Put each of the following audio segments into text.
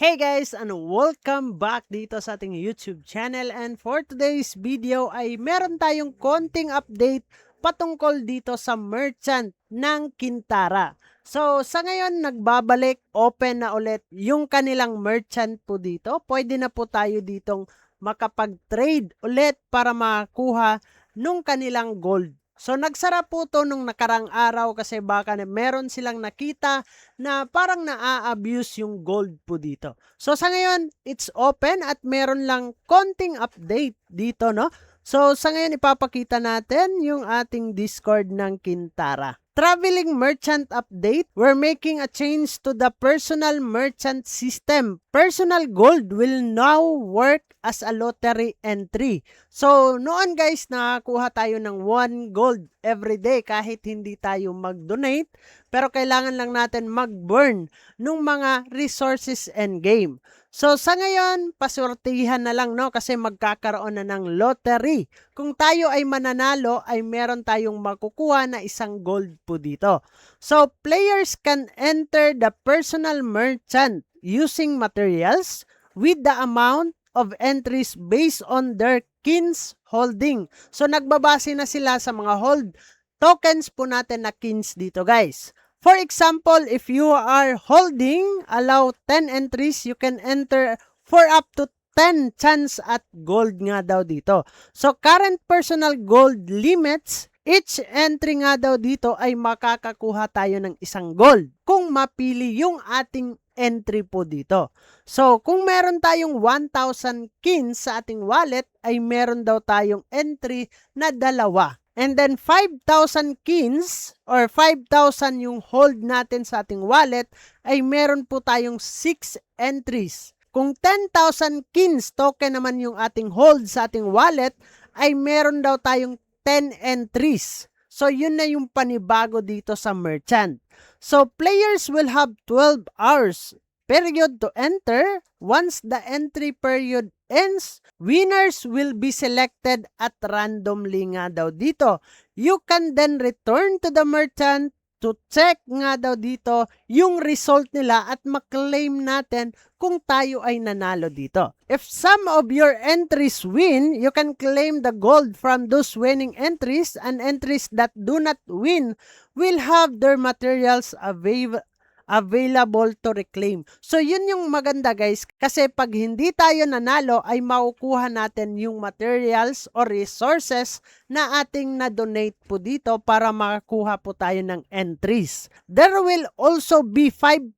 Hey guys, and welcome back dito sa ating YouTube channel. And for today's video ay meron tayong konting update patungkol dito sa merchant ng Kintara. So sa ngayon nagbabalik, open na ulit yung kanilang merchant po dito. Pwede na po tayo ditong makapag-trade ulit para makuha nung kanilang gold. So nagsara po to nung nakarang araw kasi baka meron silang nakita na parang naa-abuse yung gold po dito. So sa ngayon, it's open at meron lang konting update dito, no? So sa ngayon, ipapakita natin yung ating Discord ng Kintara. Traveling merchant update, we're making a change to the personal merchant system. Personal gold will now work as a lottery entry. So, noon guys, nakakuha tayo ng 1 gold every day kahit hindi tayo mag-donate. Pero kailangan lang natin mag-burn ng mga resources and game. So, sa ngayon, pasortihan na lang, no? Kasi magkakaroon na ng lottery. Kung tayo ay mananalo, ay meron tayong makukuha na 1 gold po dito. So, players can enter the personal merchant using materials with the amount of entries based on their kins holding. So, nagbabase na sila sa mga hold tokens po natin na kins dito, guys. For example, if you are holding, allow 10 entries, you can enter for up to 10 chance at gold nga daw dito. So, current personal gold limits, each entry nga daw dito ay makakakuha tayo ng 1 gold kung mapili yung ating entry po dito. So, kung meron tayong 1,000 kins sa ating wallet, ay meron daw tayong entry na 2. And then 5,000 kins or 5,000 yung hold natin sa ating wallet ay meron po tayong 6 entries. Kung 10,000 kins token naman yung ating hold sa ating wallet ay meron daw tayong 10 entries. So yun na yung panibago dito sa merchant. So players will have 12 hours period to enter. Once the entry period ends, winners will be selected at randomly nga daw dito. You can then return to the merchant to check nga daw dito yung result nila at maklaim natin kung tayo ay nanalo dito. If some of your entries win, you can claim the gold from those winning entries, and entries that do not win will have their materials available to reclaim. So, yun yung maganda guys, kasi pag hindi tayo nanalo ay makukuha natin yung materials or resources na ating na-donate po dito para makakuha po tayo ng entries. There will also be 5%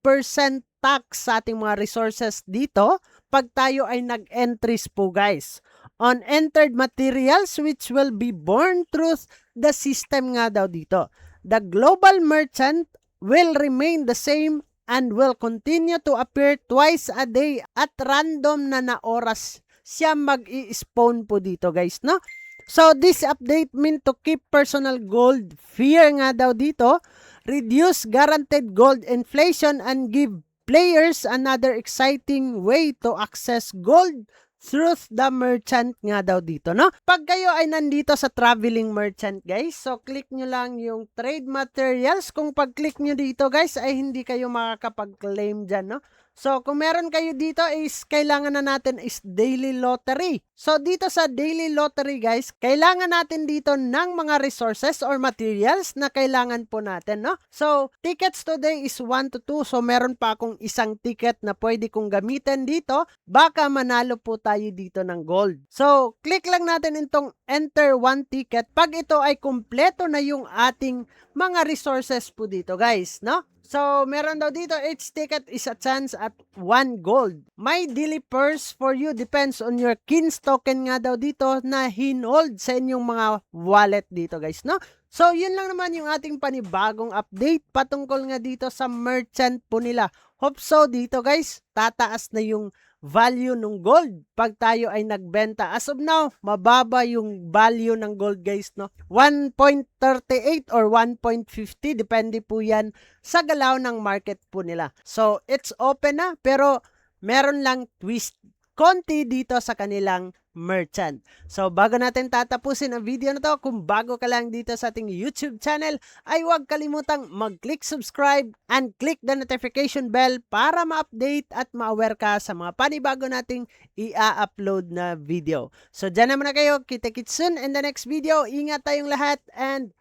tax sa ating mga resources dito pag tayo ay nag-entries po guys on entered materials which will be born through the system nga daw dito. The global merchant will remain the same and will continue to appear twice a day at random na oras siya mag-i-spawn po dito guys, no? So this update meant to keep personal gold fair nga daw dito, reduce guaranteed gold inflation, and give players another exciting way to access gold through the merchant nga daw dito, no? Pag kayo ay nandito sa traveling merchant, guys, so click nyo lang yung trade materials. Kung pag-click nyo dito, guys, ay hindi kayo makakapag-claim dyan, no? So, kung meron kayo dito is kailangan na natin is daily lottery. So, dito sa daily lottery, guys, kailangan natin dito ng mga resources or materials na kailangan po natin, no? So, tickets today is 1 to 2. So, meron pa akong 1 ticket na pwede kong gamitin dito. Baka manalo po tayo dito ng gold. So, click lang natin itong enter 1 ticket pag ito ay kumpleto na yung ating mga resources po dito, guys, no? So, meron daw dito, each ticket is a chance at 1 gold. My daily purse for you depends on your kins token nga daw dito na hinold sa inyong mga wallet dito, guys, no? So, yun lang naman yung ating panibagong update patungkol nga dito sa merchant po nila. Hope so dito, guys, tataas na yung value ng gold pag tayo ay nagbenta. As of now, mababa yung value ng gold guys, no? 1.38 or 1.50, depende po yan sa galaw ng market po nila. So, it's open na, pero meron lang twist konti dito sa kanilang merchant. So bago natin tatapusin ang video na to, kung bago ka lang dito sa ating YouTube channel, ay huwag kalimutang mag-click subscribe and click the notification bell para ma-update at ma-aware ka sa mga panibago nating i-upload na video. So dyan naman na kayo, kita-kits soon in the next video. Ingat tayong lahat and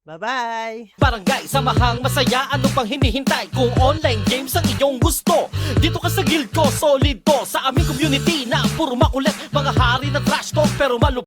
bye-bye! Barangay, samahang masaya, ano pang hinihintay? Kung online games ang iyong gusto, dito ka sa guild ko, solid to. Sa aming community na puro makulit, mga hari na trash talk pero malupit.